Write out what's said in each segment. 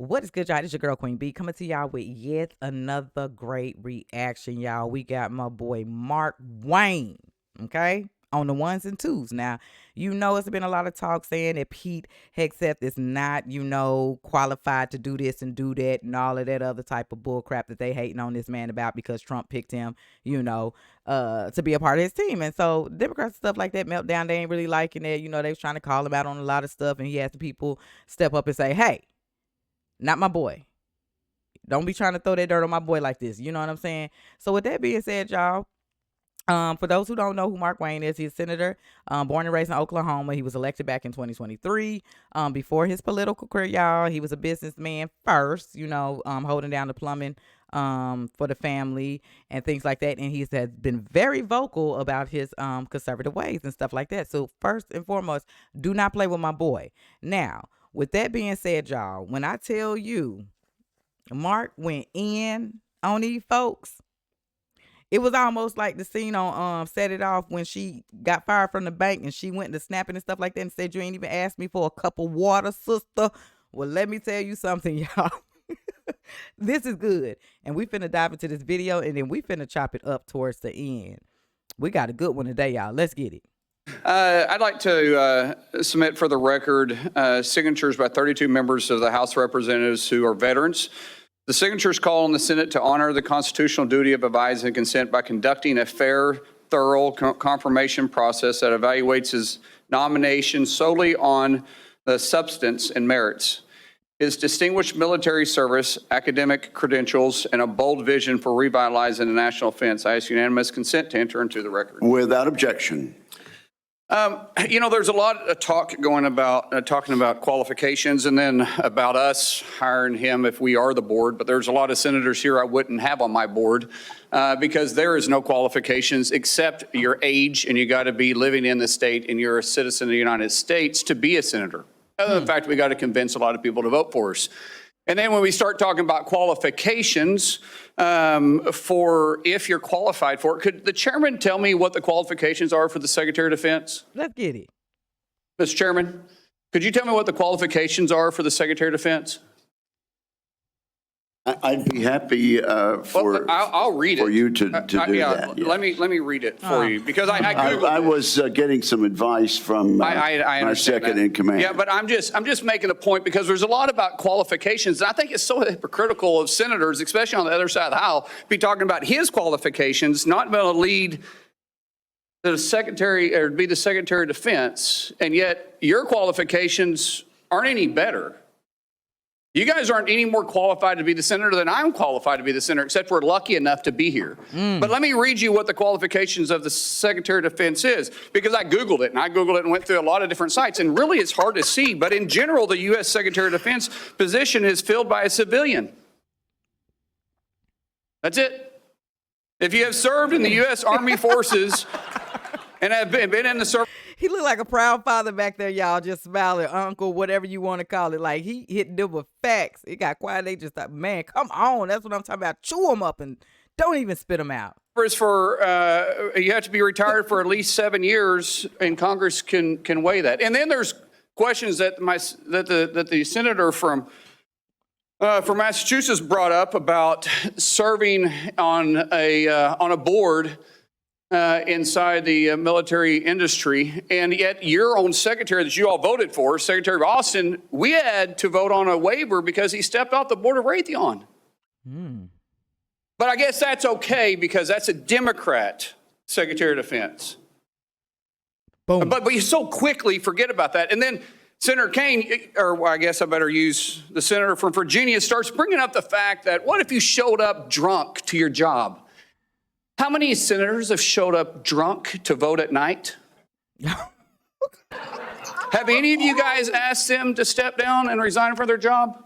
What is good, y'all? It's your girl, Queen B, coming to y'all with yet another great reaction, y'all. We got my boy, Mark Wayne, okay, on the ones and twos. Now, it's been a lot of talk saying that Pete Hegseth is not, qualified to do this and do that and all of that other type of bull crap that they hating on this man about because Trump picked him, to be a part of his team. And so Democrats, stuff like that, meltdown, they ain't really liking it. They was trying to call him out on a lot of stuff, and he had some people step up and say, hey, not my boy. Don't be trying to throw that dirt on my boy like this. You know what I'm saying? So with that being said, y'all, for those who don't know who Mark Wayne is, he's a senator, born and raised in Oklahoma. He was elected back in 2023. Before his political career, y'all, he was a businessman first, holding down the plumbing for the family and things like that. And he has been very vocal about his conservative ways and stuff like that. So first and foremost, do not play with my boy. Now, with that being said, y'all, when I tell you Mark went in on these folks, it was almost like the scene on Set It Off when she got fired from the bank and she went to snapping and stuff like that and said, you ain't even asked me for a cup of water, sister. Well, let me tell you something, y'all. This is good. And we finna dive into this video and then we finna chop it up towards the end. We got a good one today, y'all. Let's get it. I'd like to submit for the record signatures by 32 members of the House of Representatives who are veterans. The signatures call on the Senate to honor the constitutional duty of advise and consent by conducting a fair, thorough confirmation process that evaluates his nomination solely on the substance and merits. His distinguished military service, academic credentials, and a bold vision for revitalizing the national defense. I ask unanimous consent to enter into the record. Without objection. There's a lot of talk going about talking about qualifications and then about us hiring him if we are the board. But there's a lot of senators here I wouldn't have on my board because there is no qualifications except your age, and you got to be living in the state and you're a citizen of the United States to be a senator. Other than the fact, we got to convince a lot of people to vote for us. And then when we start talking about qualifications for if you're qualified for it, could the chairman tell me what the qualifications are for the Secretary of Defense? Let's get it. Mr. Chairman, could you tell me what the qualifications are for the Secretary of Defense? I'd be happy I'll read for it. you to do that. Yeah. Let me read it for you because I Googled I it. was getting some advice from I my second in command. Yeah, but I'm just making a point because there's a lot about qualifications. And I think it's so hypocritical of senators, especially on the other side of the aisle, be talking about his qualifications, not going to lead the secretary or be the Secretary of Defense, and yet your qualifications aren't any better. You guys aren't any more qualified to be the senator than I'm qualified to be the senator, except we're lucky enough to be here. But let me read you what the qualifications of the Secretary of Defense is, because I Googled it, and went through a lot of different sites, and really it's hard to see. But in general, the U.S. Secretary of Defense position is filled by a civilian. That's it. If you have served in the U.S. Army Forces and have been in the service. He looked like a proud father back there, y'all, just smiling, uncle, whatever you want to call it. Like, he hit them with facts. It got quiet. They just thought, man, come on. That's what I'm talking about. Chew them up and don't even spit them out. For you have to be retired for at least 7 years, and Congress can weigh that. And then there's questions that the senator from Massachusetts brought up about serving on a board inside the military industry, and yet your own secretary that you all voted for, Secretary of Austin, we had to vote on a waiver because he stepped off the board of Raytheon. But I guess that's okay because that's a Democrat Secretary of Defense. Boom. But you so quickly forget about that. And then Senator Kaine, or I guess I better use the senator from Virginia, starts bringing up the fact that what if you showed up drunk to your job? How many senators have showed up drunk to vote at night? Have any of you guys asked them to step down and resign from their job?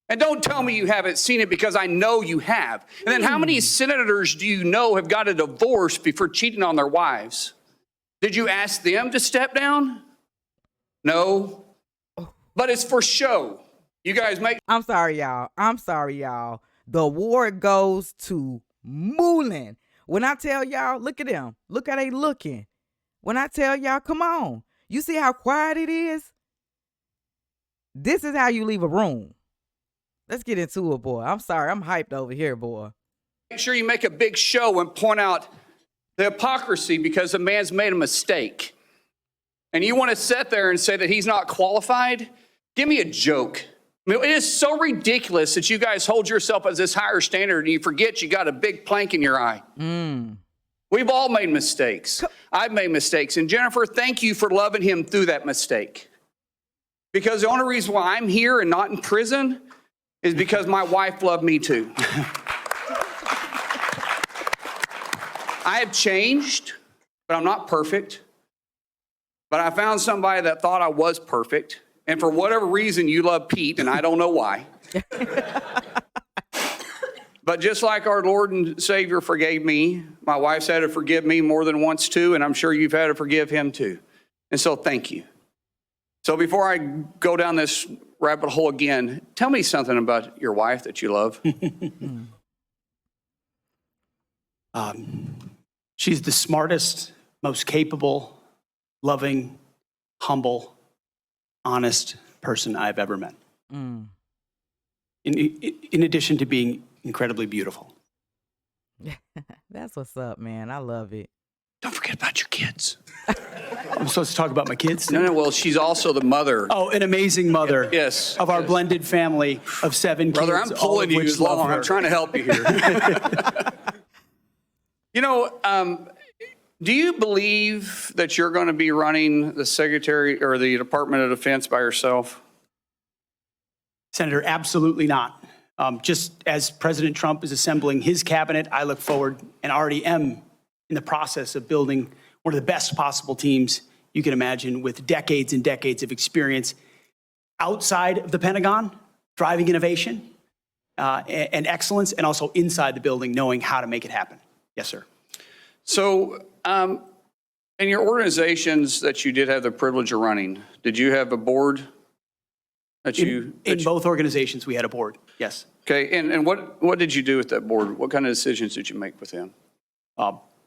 And don't tell me you haven't seen it because I know you have. And then how many senators do you know have got a divorce before cheating on their wives? Did you ask them to step down? No. But it's for show. You guys make... I'm sorry, y'all. The award goes to Mullin. When I tell y'all, look at them. Look how they looking. When I tell y'all, come on. You see how quiet it is? This is how you leave a room. Let's get into it, boy. I'm sorry. I'm hyped over here, boy. Make sure you make a big show and point out the hypocrisy because the man's made a mistake. And you want to sit there and say that he's not qualified? Give me a joke. I mean, it is so ridiculous that you guys hold yourself as this higher standard and you forget you got a big plank in your eye. We've all made mistakes. I've made mistakes. And Jennifer, thank you for loving him through that mistake. Because the only reason why I'm here and not in prison is because my wife loved me too. I have changed, but I'm not perfect. But I found somebody that thought I was perfect. And for whatever reason, you love Pete, and I don't know why. But just like our Lord and Savior forgave me, my wife's had to forgive me more than once too, and I'm sure you've had to forgive him too. And so thank you. So before I go down this rabbit hole again, tell me something about your wife that you love. She's the smartest, most capable, loving, humble, honest person I've ever met. In addition to being incredibly beautiful. That's what's up, man. I love it. Don't forget about your kids. I'm supposed to talk about my kids? No, well, she's also the mother. Oh, an amazing mother. Yes. Of our blended family of 7 Brother, kids. I'm all pulling of you which as long. love her. I'm trying to help you here. You know, do you believe that you're going to be running the Secretary or the Department of Defense by yourself? Senator, absolutely not. Just as President Trump is assembling his cabinet, I look forward and already am in the process of building one of the best possible teams you can imagine with decades and decades of experience outside of the Pentagon, driving innovation and excellence, and also inside the building, knowing how to make it happen. Yes, sir. So in your organizations that you did have the privilege of running, did you have a board that you... In both organizations, we had a board, yes. Okay, and what did you do with that board? What kind of decisions did you make with them?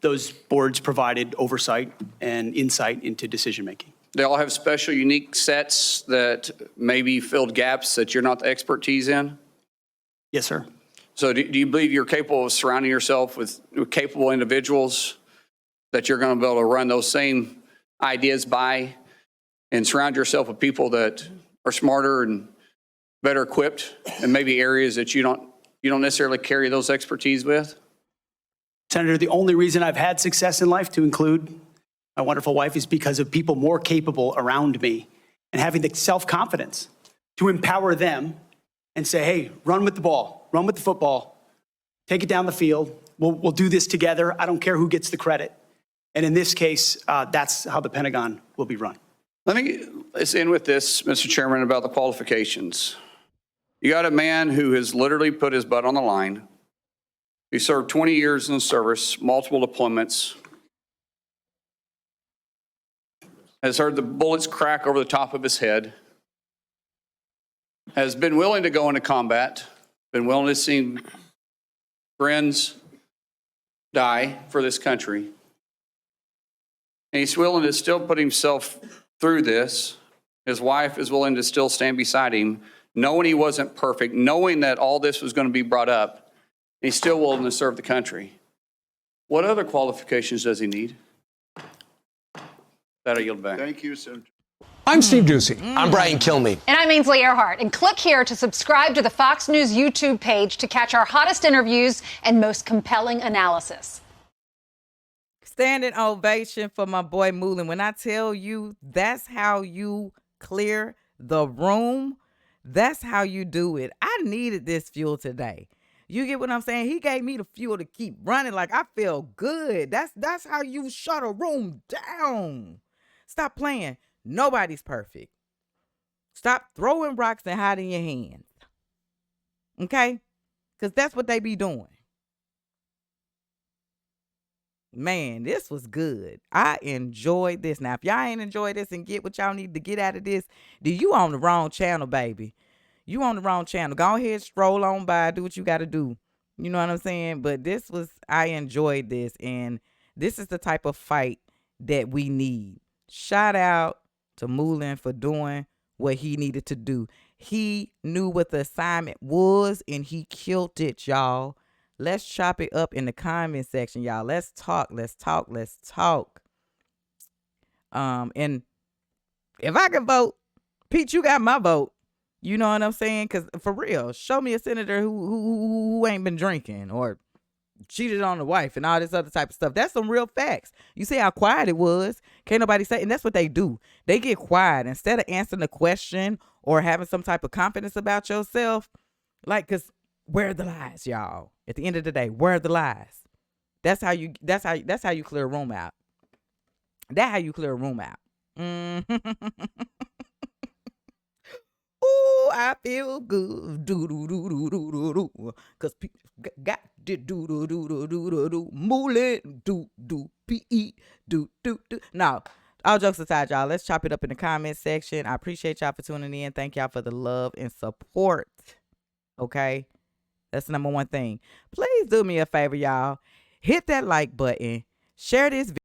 Those boards provided oversight and insight into decision-making. They all have special, unique sets that maybe filled gaps that you're not the expertise in? Yes, sir. So do you believe you're capable of surrounding yourself with capable individuals that you're going to be able to run those same ideas by and surround yourself with people that are smarter and better equipped in maybe areas that you don't necessarily carry those expertise with? Senator, the only reason I've had success in life, to include my wonderful wife, is because of people more capable around me and having the self-confidence to empower them and say, hey, run with the ball, run with the football, take it down the field. We'll do this together. I don't care who gets the credit. And in this case, that's how the Pentagon will be run. Let's end with this, Mr. Chairman, about the qualifications. You got a man who has literally put his butt on the line. He served 20 years in the service, multiple deployments, has heard the bullets crack over the top of his head, has been willing to go into combat, been willing to see friends die for this country. And he's willing to still put himself through this. His wife is willing to still stand beside him, knowing he wasn't perfect, knowing that all this was going to be brought up. He's still willing to serve the country. What other qualifications does he need? That I yield back. Thank you, Senator. I'm Steve Doocy. I'm Brian Kilmeade. And I'm Ainsley Earhart. And click here to subscribe to the Fox News YouTube page to catch our hottest interviews and most compelling analysis. Standing ovation for my boy Mullin. When I tell you that's how you clear the room, that's how you do it. I needed this fuel today. You get what I'm saying? He gave me the fuel to keep running. Like, I feel good. That's how you shut a room down. Stop playing. Nobody's perfect. Stop throwing rocks and hiding your hands. Okay? Because that's what they be doing. Man, this was good. I enjoyed this. Now, if y'all ain't enjoyed this and get what y'all need to get out of this, then you on the wrong channel, baby. You on the wrong channel. Go ahead, stroll on by, do what you got to do. You know what I'm saying? But I enjoyed this, and this is the type of fight that we need. Shout out to Mullin for doing what he needed to do. He knew what the assignment was and he killed it, y'all. Let's chop it up in the comment section, y'all. Let's talk. And if I could vote, Pete, you got my vote. You know what I'm saying? Because for real, show me a senator who ain't been drinking or cheated on the wife and all this other type of stuff. That's some real facts. You see how quiet it was? Can't nobody say, and that's what they do. They get quiet instead of answering the question or having some type of confidence about yourself. Like, cause where are the lies, y'all? At the end of the day, where are the lies? That's how you clear a room out. That's how you clear a room out. Ooh, I feel good. Do do do do do do do. Cause got to do do do do do do do. Mullin do pe do. Now, all jokes aside, y'all, let's chop it up in the comment section. I appreciate y'all for tuning in. Thank y'all for the love and support. Okay, that's the number one thing. Please do me a favor, y'all. Hit that like button. Share this video.